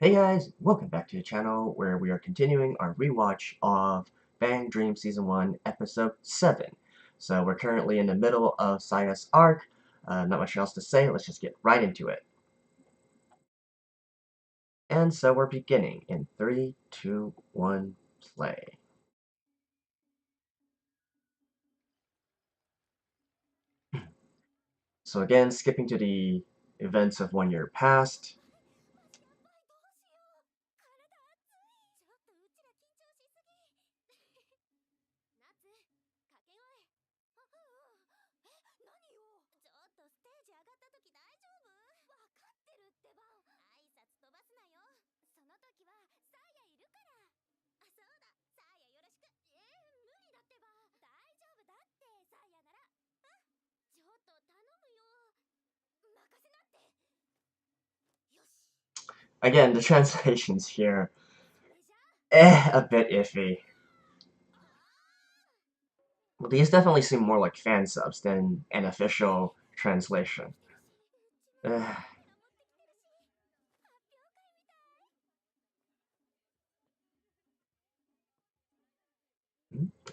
Hey guys, welcome back to the channel where we are continuing our rewatch of Bang Dream Season 1, Episode 7. So we're currently in the middle of Saya's arc. Not much else to say, let's just get right into it. And so we're beginning in 3, 2, 1, play. So again, skipping to the events of 1 year past. Again, the translations here, a bit iffy. Well, these definitely seem more like fan subs than an official translation.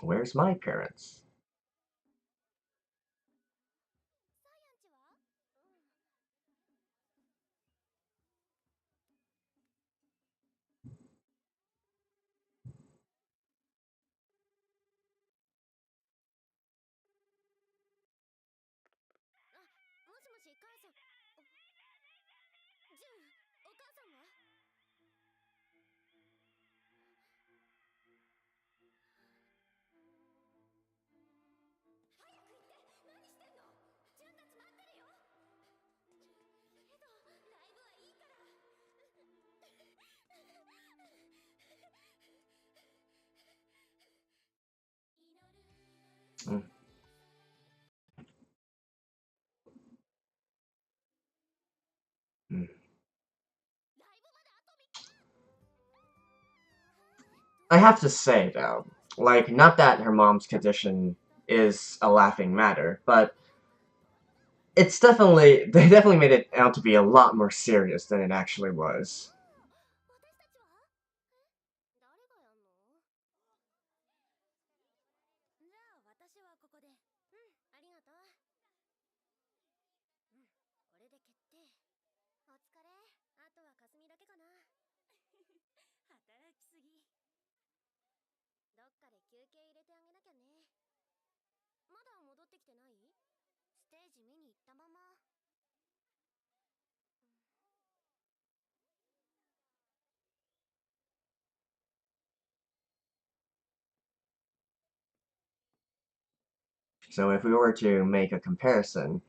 Where's my parents? Mm. Mm. I have to say, though, like, not that her mom's condition is a laughing matter, but it's definitely, they definitely made it out to be a lot more serious than it actually was. So if we were to make a comparison,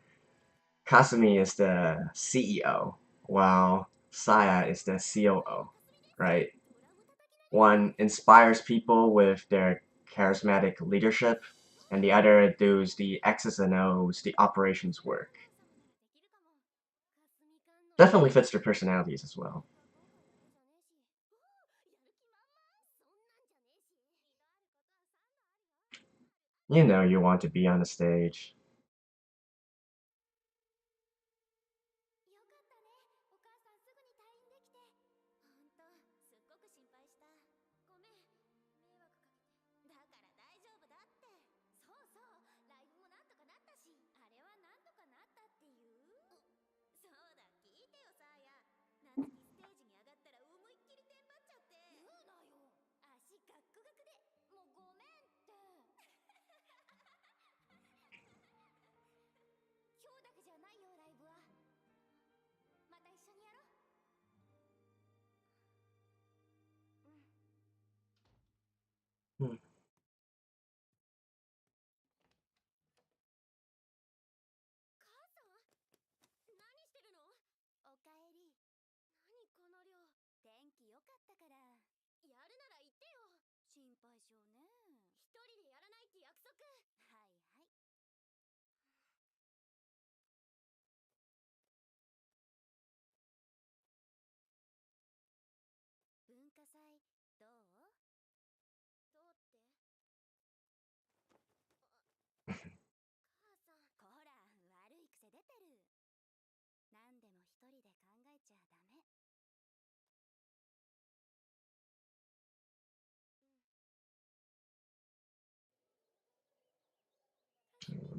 Kasumi is the CEO, while Saya is the COO, right? One inspires people with their charismatic leadership, and the other does the X's and O's, the operations work. Definitely fits their personalities as well. You know you want to be on the stage. Hmm.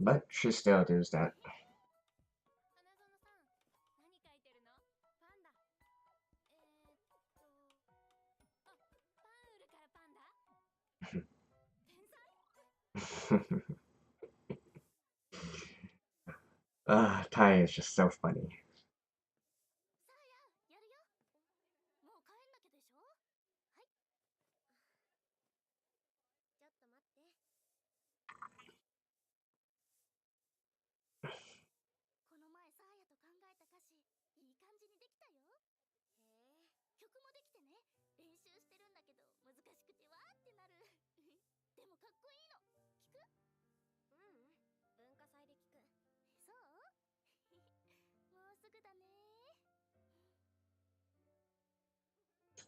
But she still does that. Tai is just so funny.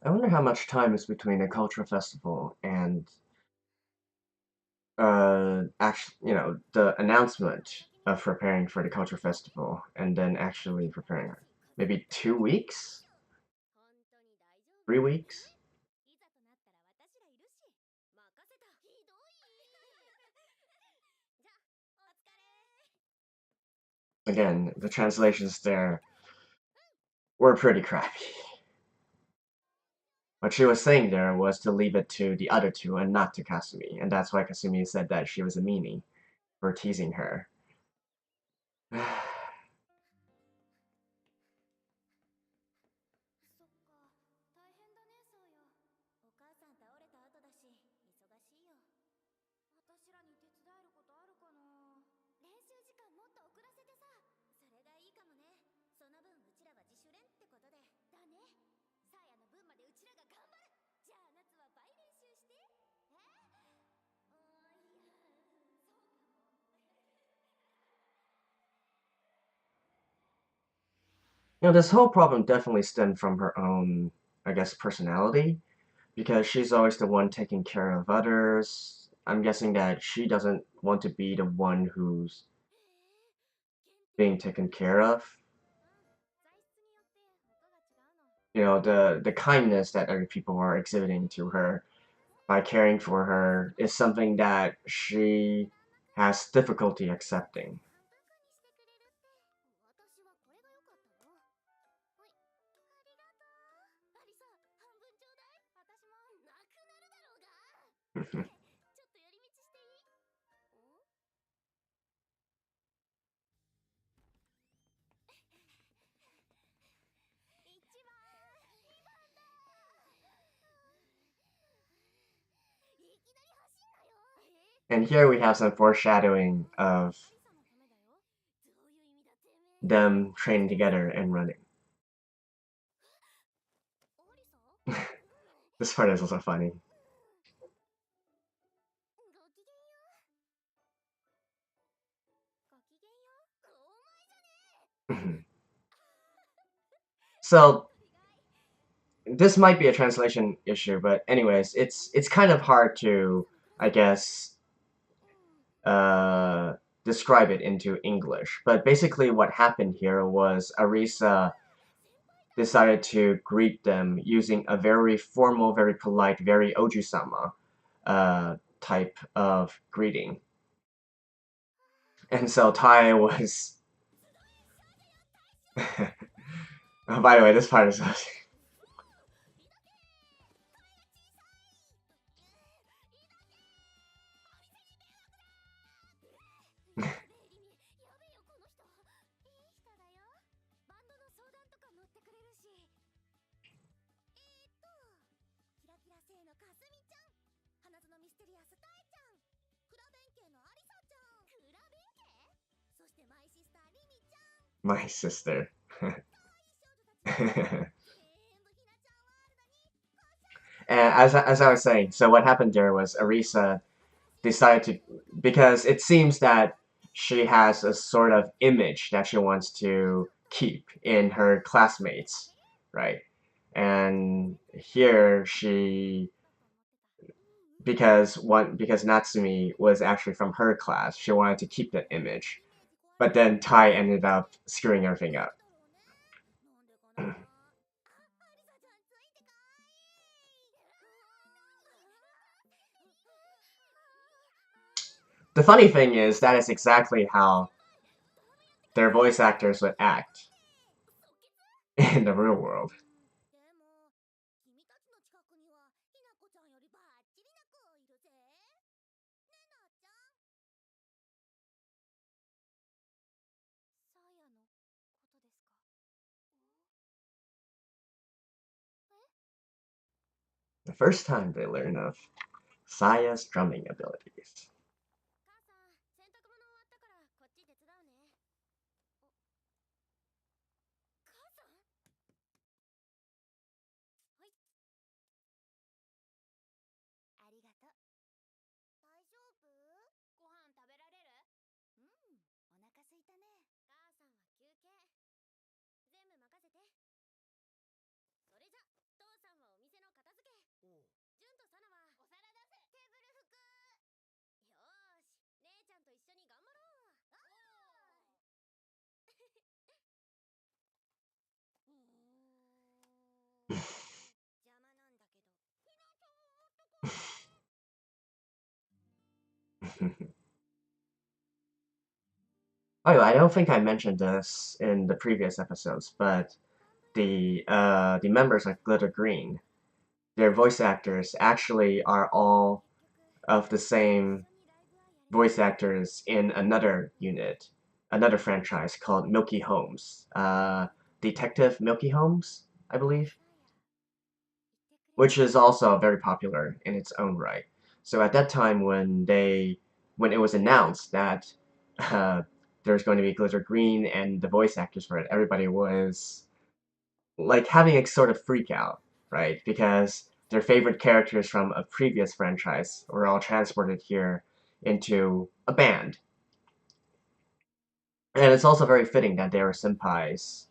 I wonder how much time is between a cultural festival and actually, the announcement of preparing for the culture festival and then actually preparing. Maybe 2 weeks? 3 weeks? Again, the translations there were pretty crappy. What she was saying there was to leave it to the other two and not to Kasumi, and that's why Kasumi said that she was a meanie for teasing her. This whole problem definitely stemmed from her own, I guess, personality, because she's always the one taking care of others. I'm guessing that she doesn't want to be the one who's being taken care of. The kindness that other people are exhibiting to her by caring for her is something that she has difficulty accepting. And here we have some foreshadowing of them training together and running. This part is also funny. So this might be a translation issue, but anyways, it's kind of hard to, I guess, describe it into English. But basically, what happened here was Arisa decided to greet them using a very formal, very polite, very Oju-sama type of greeting. And so Tai was... Oh, by the way, this part is... My sister. And as I was saying, so what happened there was Arisa decided to, because it seems that she has a sort of image that she wants to keep in her classmates, right? And here because Natsumi was actually from her class, she wanted to keep that image. But then Tai ended up screwing everything up. The funny thing is that is exactly how their voice actors would act in the real world. The first time they learn of Saya's drumming abilities. Oh, I don't think I mentioned this in the previous episodes, but the members of Glitter Green, their voice actors actually are all of the same voice actors in another unit, another franchise called Milky Holmes. Detective Milky Holmes, I believe, which is also very popular in its own right. So at that time when it was announced that uh, there's going to be Glitter Green and the voice actors for it, everybody was like having a sort of freak out, right? Because their favorite characters from a previous franchise were all transported here into a band. And it's also very fitting that they are senpais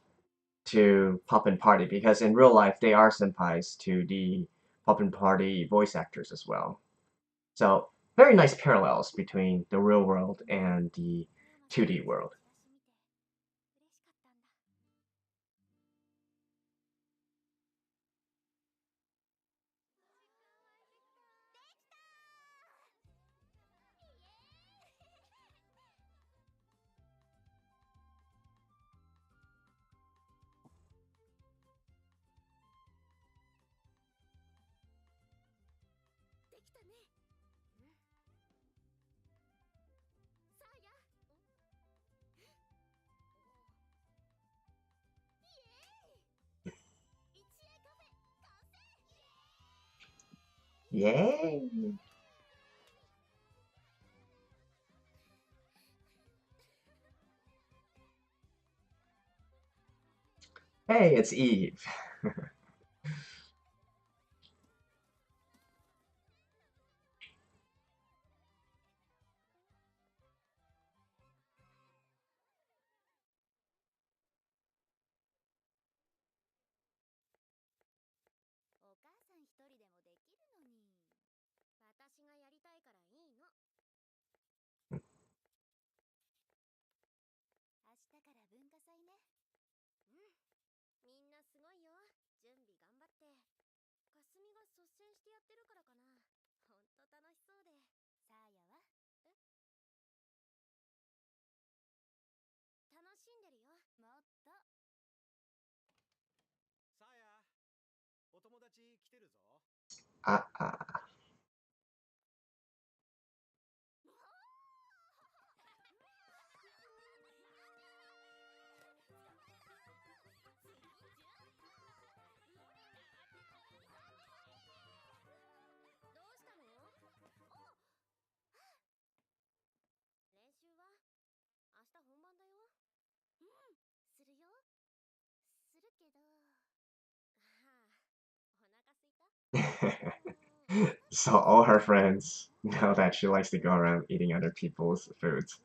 to Poppin' Party, because in real life they are senpais to the Poppin' Party voice actors as well. So very nice parallels between the real world and the 2D world. Yay! Hey, it's Eve. Ah. So all her friends know that she likes to go around eating other people's foods.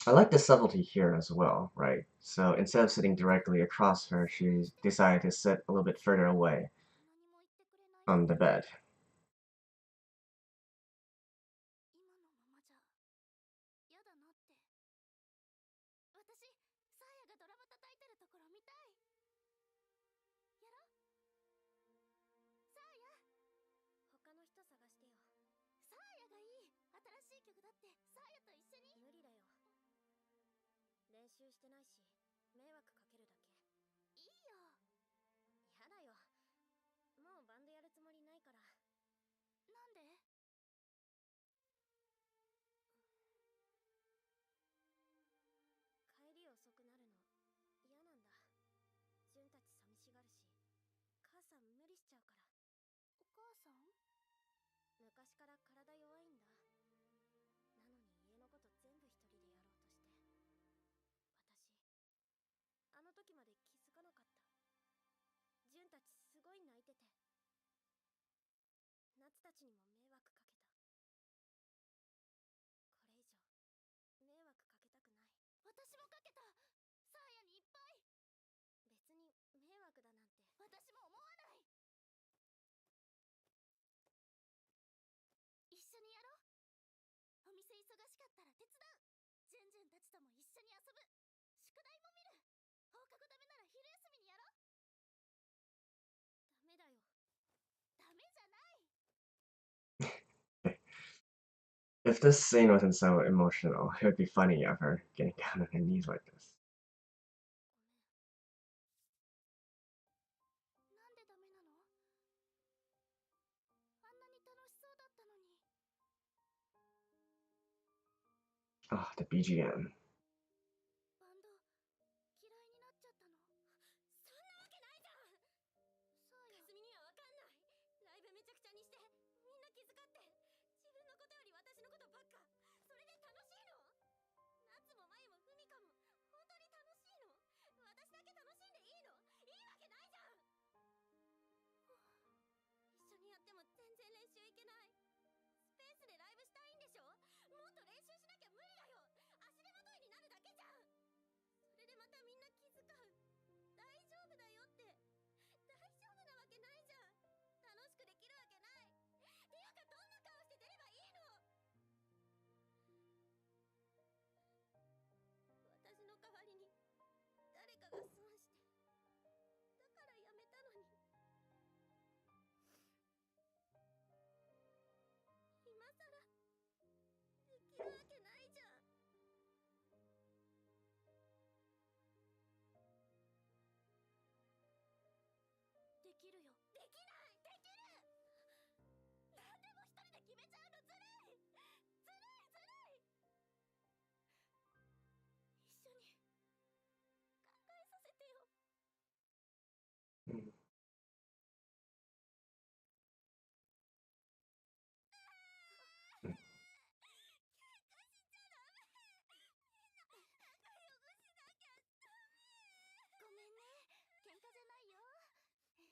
I like the subtlety here as well, right? So instead of sitting directly across her, she decided to sit a little bit further away on the bed. If this scene wasn't so emotional, it would be funny of her getting down on her knees like this. Oh, the BGM.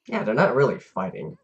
Yeah, they're not really fighting.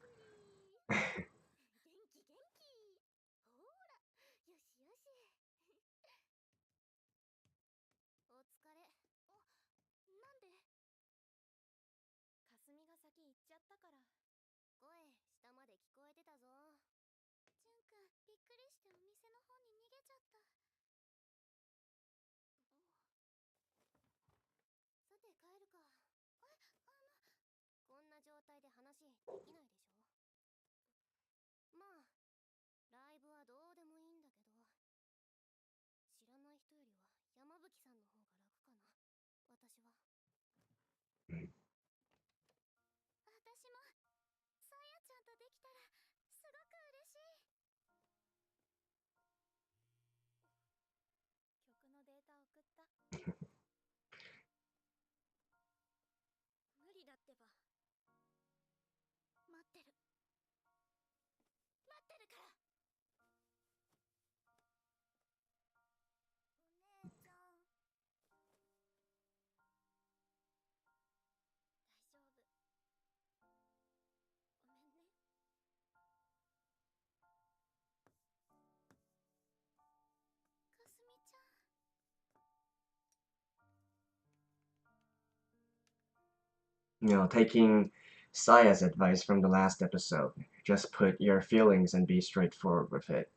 taking Saya's advice from the last episode. Just put your feelings and be straightforward with it.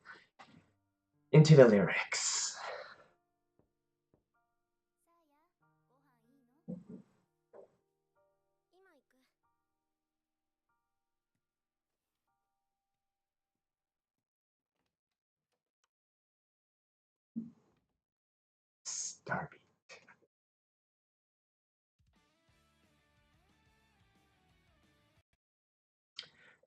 Into the lyrics. Starby.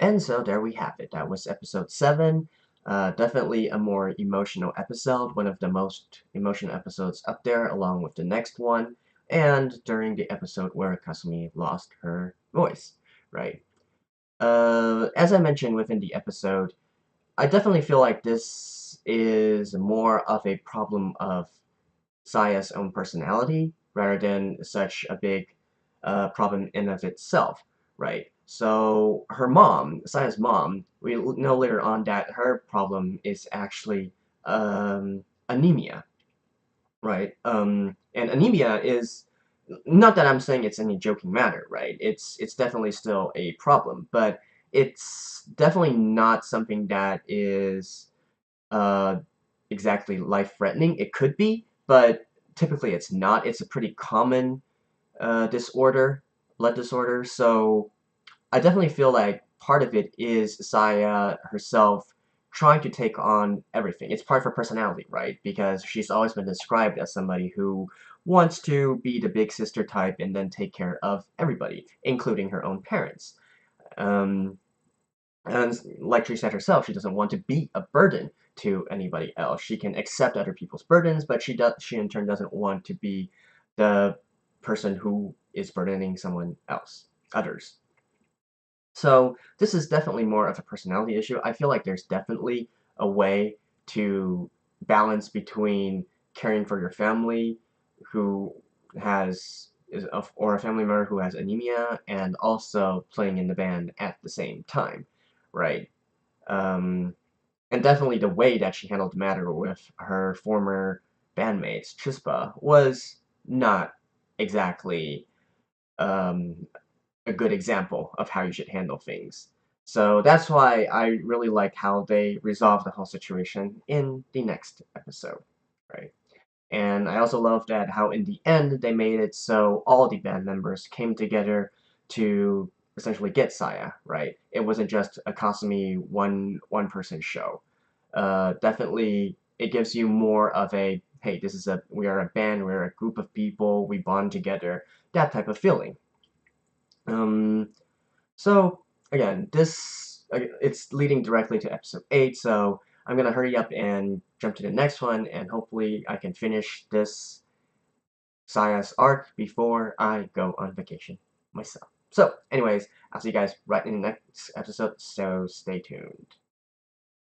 And so there we have it. That was episode 7. Definitely a more emotional episode, one of the most emotional episodes up there, along with the next one, and during the episode where Kasumi lost her voice, right? As I mentioned within the episode, I definitely feel like this is more of a problem of Saya's own personality rather than such a big problem in of itself, right? So her mom, Saya's mom, we know later on that her problem is actually anemia, right? And anemia is not that I'm saying it's any joking matter, right? It's definitely still a problem, but it's definitely not something that is uh, exactly life-threatening. It could be, but typically it's not. It's a pretty common disorder, blood disorder. So I definitely feel like part of it is Saya herself trying to take on everything. It's part of her personality, right? Because she's always been described as somebody who wants to be the big sister type and then take care of everybody, including her own parents. Um, and like she said herself, she doesn't want to be a burden to anybody else. She can accept other people's burdens, but she in turn doesn't want to be the person who is burdening someone else, others. So this is definitely more of a personality issue. I feel like there's definitely a way to balance between caring for your family who or a family member who has anemia and also playing in the band at the same time, right? Um, and definitely the way that she handled the matter with her former bandmates, Chispa, was not exactly um, a good example of how you should handle things. So that's why I really like how they resolve the whole situation in the next episode, right? And I also love that how in the end they made it so all the band members came together to essentially get Saya, right? It wasn't just a Kasumi one person show. Definitely it gives you more of a hey, we are a band, we're a group of people, we bond together, that type of feeling. Um, so again, it's leading directly to episode 8, so I'm gonna hurry up and jump to the next one, and hopefully I can finish this Saya's arc before I go on vacation myself. So anyways, I'll see you guys right in the next episode, so stay tuned.